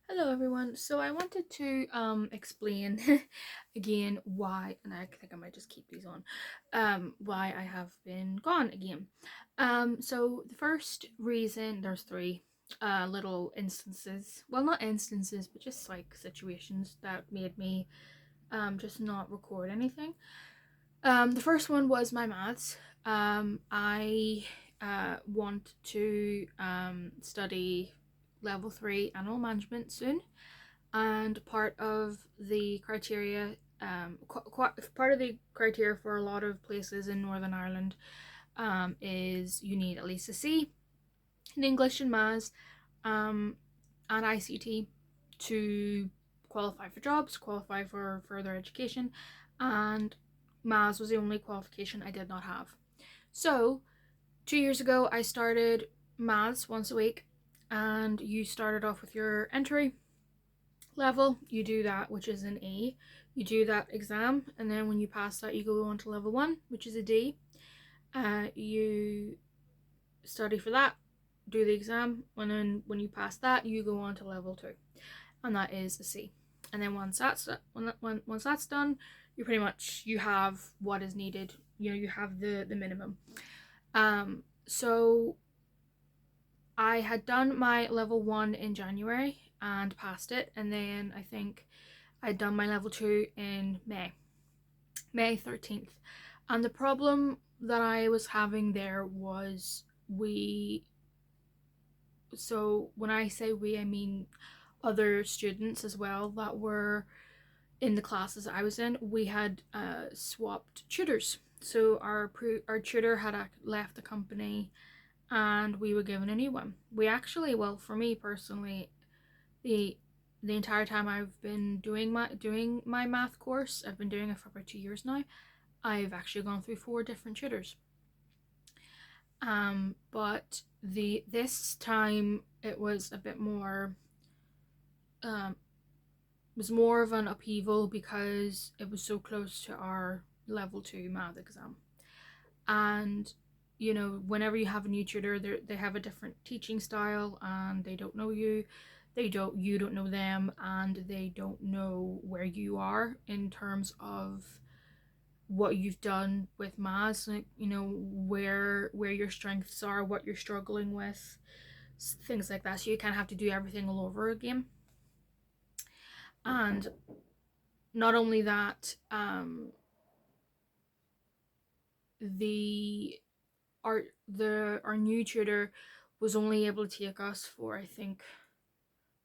Hello everyone. So I wanted to explain again why, and I think I might just keep these on, why I have been gone again. So the first reason, there's three little instances. Well, not instances, but just like situations that made me just not record anything. The first one was my maths. I want to study level 3 animal management soon, and part of the criteria part of the criteria for a lot of places in Northern Ireland is you need at least a C in English and Maths and ICT to qualify for jobs, qualify for further education, and Maths was the only qualification I did not have. So 2 years ago I started Maths once a week, and you started off with your entry level, you do that, which is an A. You do that exam, and then when you pass that, you go on to level 1, which is a D. You study for that, do the exam, and then when you pass that, you go on to level 2, and that is a C. And then once that's done, you have what is needed. You have the minimum. So I had done my level 1 in January and passed it, and then I think I'd done my level 2 in May 13th. And the problem that I was having there was so when I say we, I mean other students as well that were in the classes I was in. We had swapped tutors. So our tutor had left the company, and we were given a new one. We actually, well, for me personally, the the entire time I've been doing my math course, I've been doing it for about 2 years now. I've actually gone through four different tutors. But this time it was a bit more. Um, was more of an upheaval because it was so close to our level 2 math exam. And whenever you have a new tutor, they have a different teaching style, and they don't know you, you don't know them, and they don't know where you are in terms of what you've done with maths, like, where your strengths are, what you're struggling with, things like that. So you kind of have to do everything all over again. And not only that, the our new tutor was only able to take us for, I think,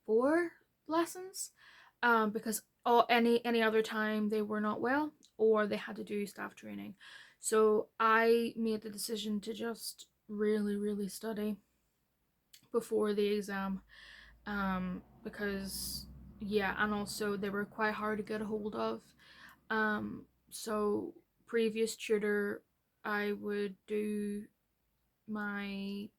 4 lessons, because any other time they were not well, or they had to do staff training. So I made the decision to just really, really study before the exam, because yeah, and also they were quite hard to get a hold of. So previous tutor, I would do my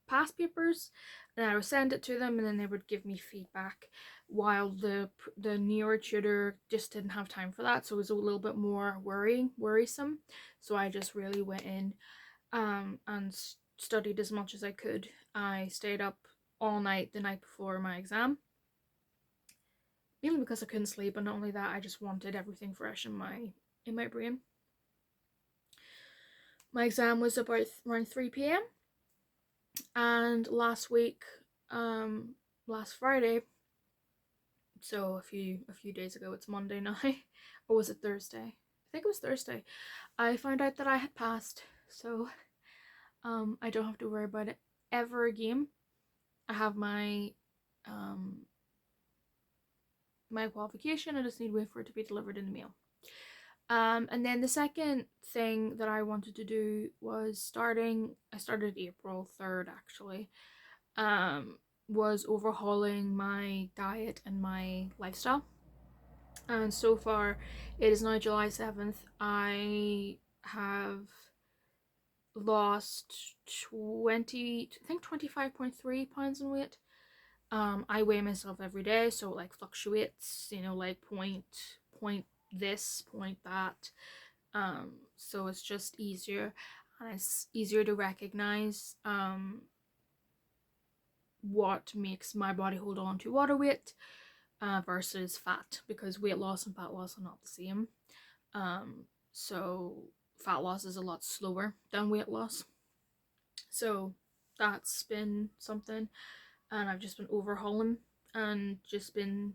past papers, and I would send it to them, and then they would give me feedback. While the newer tutor just didn't have time for that, so it was a little bit more worrisome. So I just really went in, and studied as much as I could. I stayed up all night the night before my exam, mainly because I couldn't sleep, and not only that, I just wanted everything fresh in my brain. My exam was about around 3 p.m. and last Friday, so a few days ago, it's Monday now, or was it Thursday? I think it was Thursday. I found out that I had passed, so I don't have to worry about it ever again. I have um my qualification. I just need to wait for it to be delivered in the mail. And then the second thing that I wanted to do was I started April 3rd actually, um, was overhauling my diet and my lifestyle. And so far, it is now July 7th. I have lost 25.3 pounds in weight. I weigh myself every day, so it like fluctuates, like point this, point that. So it's just easier, and it's easier to recognize what makes my body hold on to water weight versus fat, because weight loss and fat loss are not the same. So fat loss is a lot slower than weight loss. So that's been something, and I've just been overhauling and just been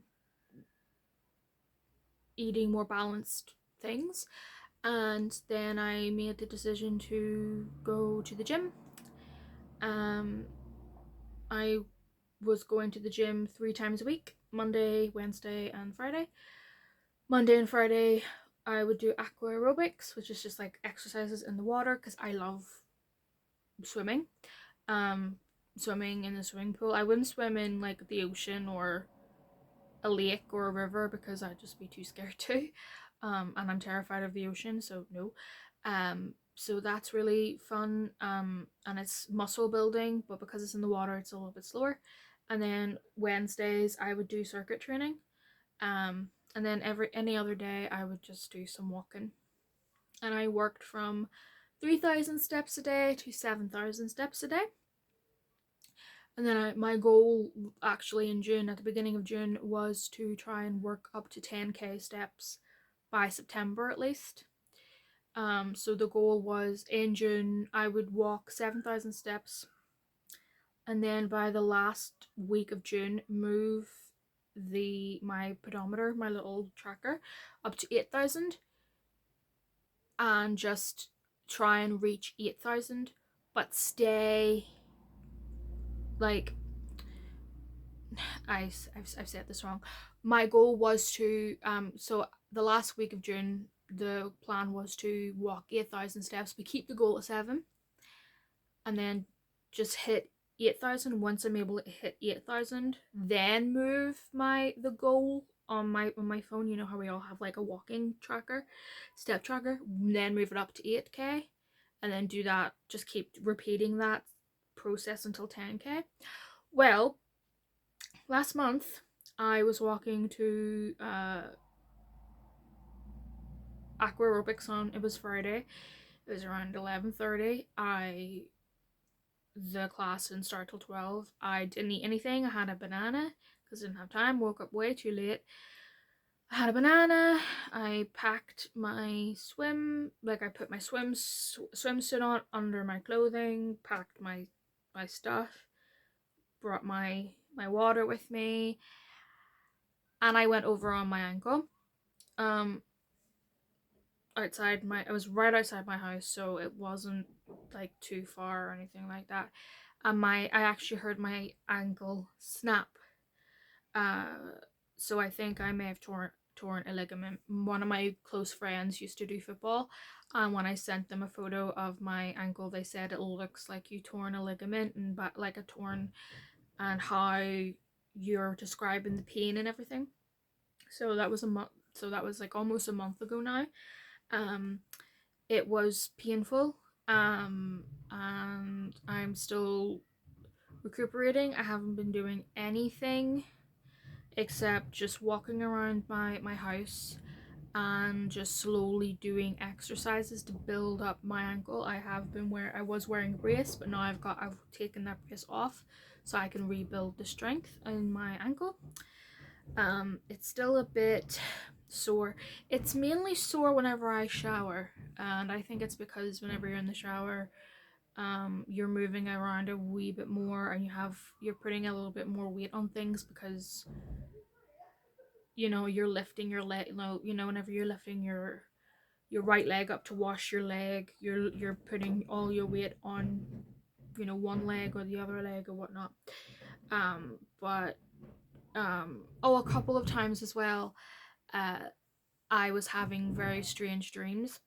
eating more balanced things. And then I made the decision to go to the gym. I was going to the gym 3 times a week: Monday, Wednesday, and Friday. Monday and Friday, I would do aqua aerobics, which is just like exercises in the water, because I love swimming. Um, Swimming in the swimming pool. I wouldn't swim in like the ocean or a lake or a river because I'd just be too scared to. And I'm terrified of the ocean, so no. So that's really fun. And it's muscle building, but because it's in the water, it's a little bit slower. And then Wednesdays, I would do circuit training. And then any other day, I would just do some walking. And I worked from 3,000 steps a day to 7,000 steps a day. And then my goal actually in June, at the beginning of June, was to try and work up to 10k steps by September at least. So the goal was in June I would walk 7,000 steps, and then by the last week of June move my pedometer, my little tracker, up to 8,000, and just try and reach 8,000, but stay like I've said this wrong. My goal was to so the last week of June the plan was to walk 8,000 steps, but keep the goal at 7, and then just hit 8,000 once I'm able to hit 8,000. Then move the goal on my phone. You know how we all have like a walking tracker, step tracker. Then move it up to 8k, and then do that. Just keep repeating that process until 10k. Well, last month I was walking to aqua aerobics on, it was Friday. It was around 11:30. The class didn't start till 12. I didn't eat anything. I had a banana because I didn't have time. Woke up way too late. I had a banana. I packed my I put my swimsuit on under my clothing, packed my stuff, brought my water with me, and I went over on my ankle. I was right outside my house, so it wasn't like too far or anything like that. And I actually heard my ankle snap. So I think I may have torn a ligament. One of my close friends used to do football, and when I sent them a photo of my ankle, they said it looks like you torn a ligament, and like a torn, and how you're describing the pain and everything. So that was like almost a month ago now. It was painful, and I'm still recuperating. I haven't been doing anything except just walking around my house and just slowly doing exercises to build up my ankle. I was wearing a brace, but now I've taken that brace off so I can rebuild the strength in my ankle. It's still a bit sore. It's mainly sore whenever I shower, and I think it's because whenever you're in the shower, you're moving around a wee bit more, and you're putting a little bit more weight on things, because you're lifting your leg. Whenever you're lifting your right leg up to wash your leg, you're putting all your weight on one leg or the other leg or whatnot. But a couple of times as well, I was having very strange dreams,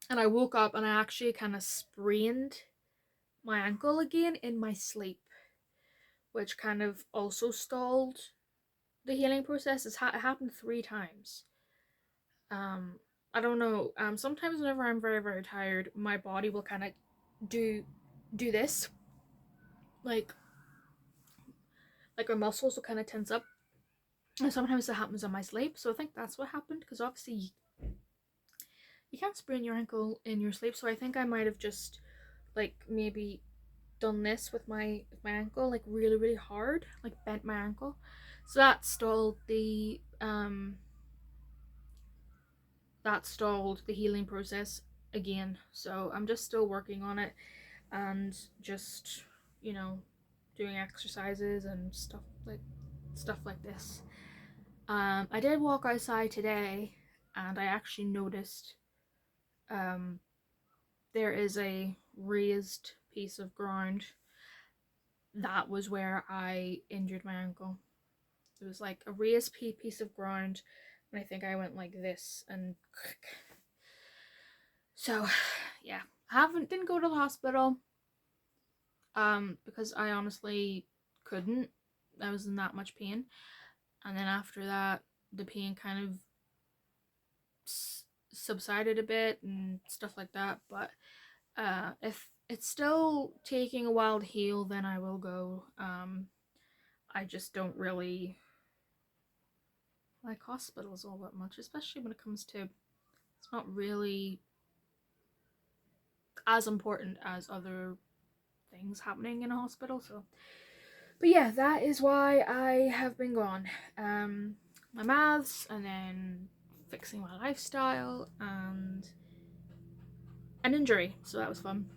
and I woke up and I actually kind of sprained my ankle again in my sleep, which kind of also stalled the healing process. It happened 3 times. I don't know. Sometimes whenever I'm very, very tired, my body will kind of do this, like my muscles will kind of tense up, and sometimes it happens in my sleep. So I think that's what happened, because obviously you can't sprain your ankle in your sleep. So I think I might have just maybe done this with my ankle, like really really hard, like bent my ankle, so that stalled the healing process again. So I'm just still working on it, and just, you know, doing exercises and stuff like this. I did walk outside today, and I actually noticed um, there is a raised piece of ground. That was where I injured my ankle. It was like a raised piece of ground, and I think I went like this and so yeah, didn't go to the hospital because I honestly couldn't. I was in that much pain, and then after that the pain kind of subsided a bit and stuff like that. But if it's still taking a while to heal, then I will go. I just don't really like hospitals all that much, especially when it comes to, it's not really as important as other things happening in a hospital. So, but yeah, that is why I have been gone. My maths, and then fixing my lifestyle, and an injury. So that was fun.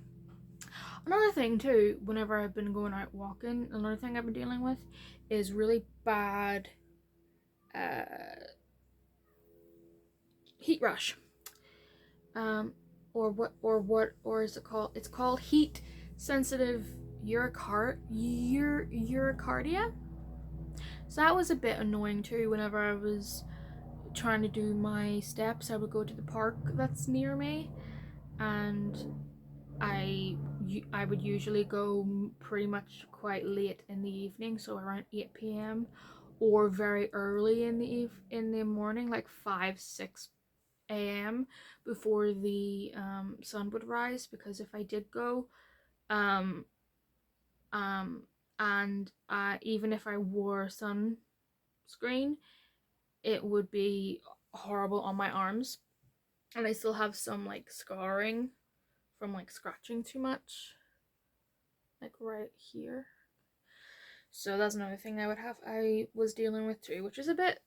Another thing too, whenever I've been going out walking, another thing I've been dealing with is really bad uh, heat rush. Or is it called? It's called heat sensitive urticaria. So that was a bit annoying too. Whenever I was trying to do my steps, I would go to the park that's near me, and I would usually go pretty much quite late in the evening, so around 8 p.m. or very early in the morning, like 5-6 a.m. before the sun would rise, because if I did go um um and even if I wore sunscreen, it would be horrible on my arms, and I still have some like scarring from like scratching too much, like right here. So that's another thing I was dealing with too, which is a bit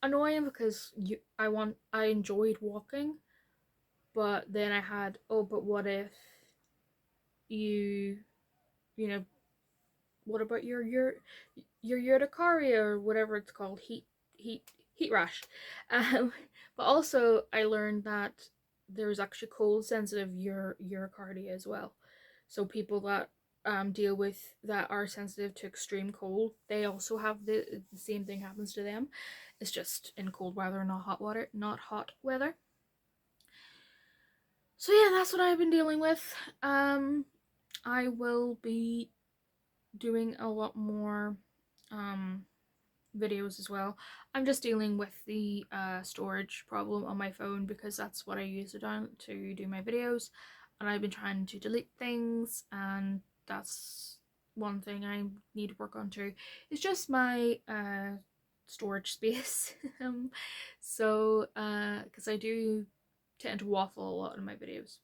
annoying because I enjoyed walking, but then I had, oh, but what if you you know, what about your urticaria, or whatever it's called, heat heat rash. um but also I learned that there's actually cold sensitive urticaria as well. So people that deal with that are sensitive to extreme cold, they also have the same thing happens to them. It's just in cold weather, not hot weather. So yeah, that's what I've been dealing with. I will be doing a lot more um videos as well. I'm just dealing with the storage problem on my phone, because that's what I use it on to do my videos, and I've been trying to delete things, and that's one thing I need to work on too. It's just my storage space. So because I do tend to waffle a lot in my videos.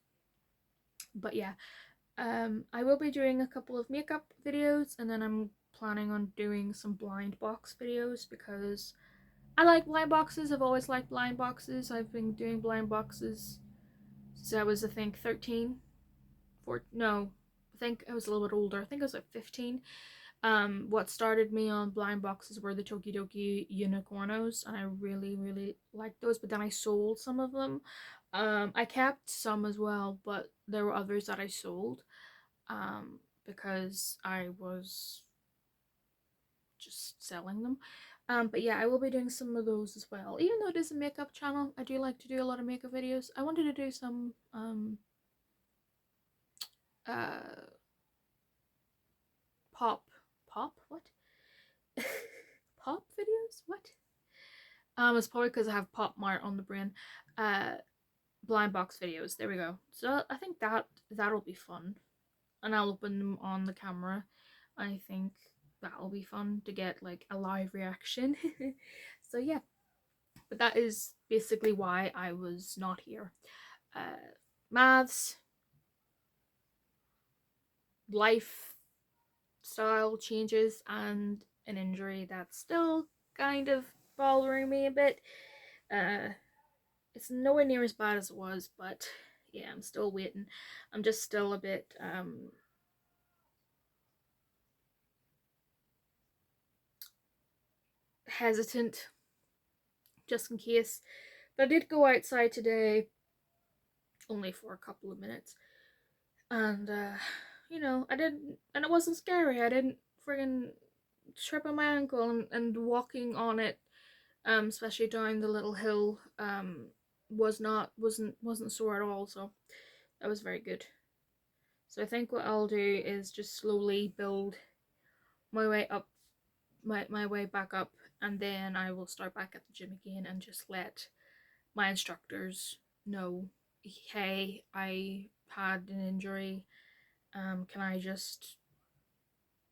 But yeah, I will be doing a couple of makeup videos, and then I'm planning on doing some blind box videos, because I like blind boxes. I've always liked blind boxes. I've been doing blind boxes since I was, I think, 13. No, I think I was a little bit older. I think I was like 15. What started me on blind boxes were the Tokidoki Unicornos, and I really, really liked those, but then I sold some of them. I kept some as well, but there were others that I sold because I was just selling them. But yeah, I will be doing some of those as well. Even though it is a makeup channel, I do like to do a lot of makeup videos. I wanted to do some uh pop what pop videos. What? It's probably because I have Pop Mart on the brain. Uh, blind box videos. There we go. So I think that'll be fun, and I'll open them on the camera. I think that'll be fun to get like a live reaction. So yeah, but that is basically why I was not here. Maths, life style changes and an injury that's still kind of bothering me a bit. Uh, it's nowhere near as bad as it was, but yeah, I'm still waiting. I'm just still a bit hesitant just in case. But I did go outside today only for a couple of minutes, and I didn't, and it wasn't scary. I didn't friggin' trip on my ankle, and walking on it, especially down the little hill, wasn't sore at all. So that was very good. So I think what I'll do is just slowly build my way up, my way back up, and then I will start back at the gym again and just let my instructors know, hey, I had an injury. Can I just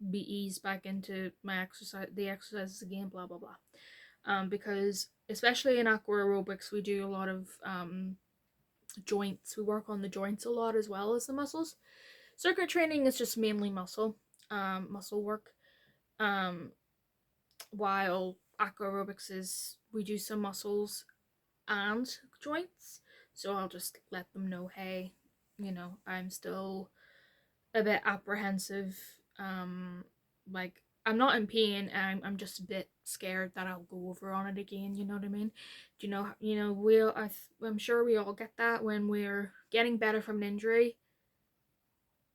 be eased back into the exercises again? Blah blah blah. Because especially in aqua aerobics, we do a lot of joints. We work on the joints a lot as well as the muscles. Circuit training is just mainly muscle work. Um, while aqua aerobics is we do some muscles and joints. So I'll just let them know, hey, I'm still a bit apprehensive. Like I'm not in pain. I'm just a bit scared that I'll go over on it again. You know what I mean? Do you know? I'm sure we all get that when we're getting better from an injury,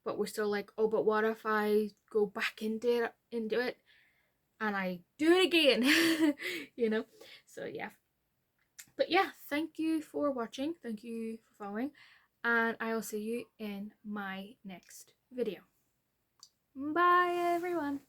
but we're still like, oh, but what if I go back into it and I do it again? you know. So yeah. But yeah, thank you for watching. Thank you for following, and I will see you in my next video. Bye everyone.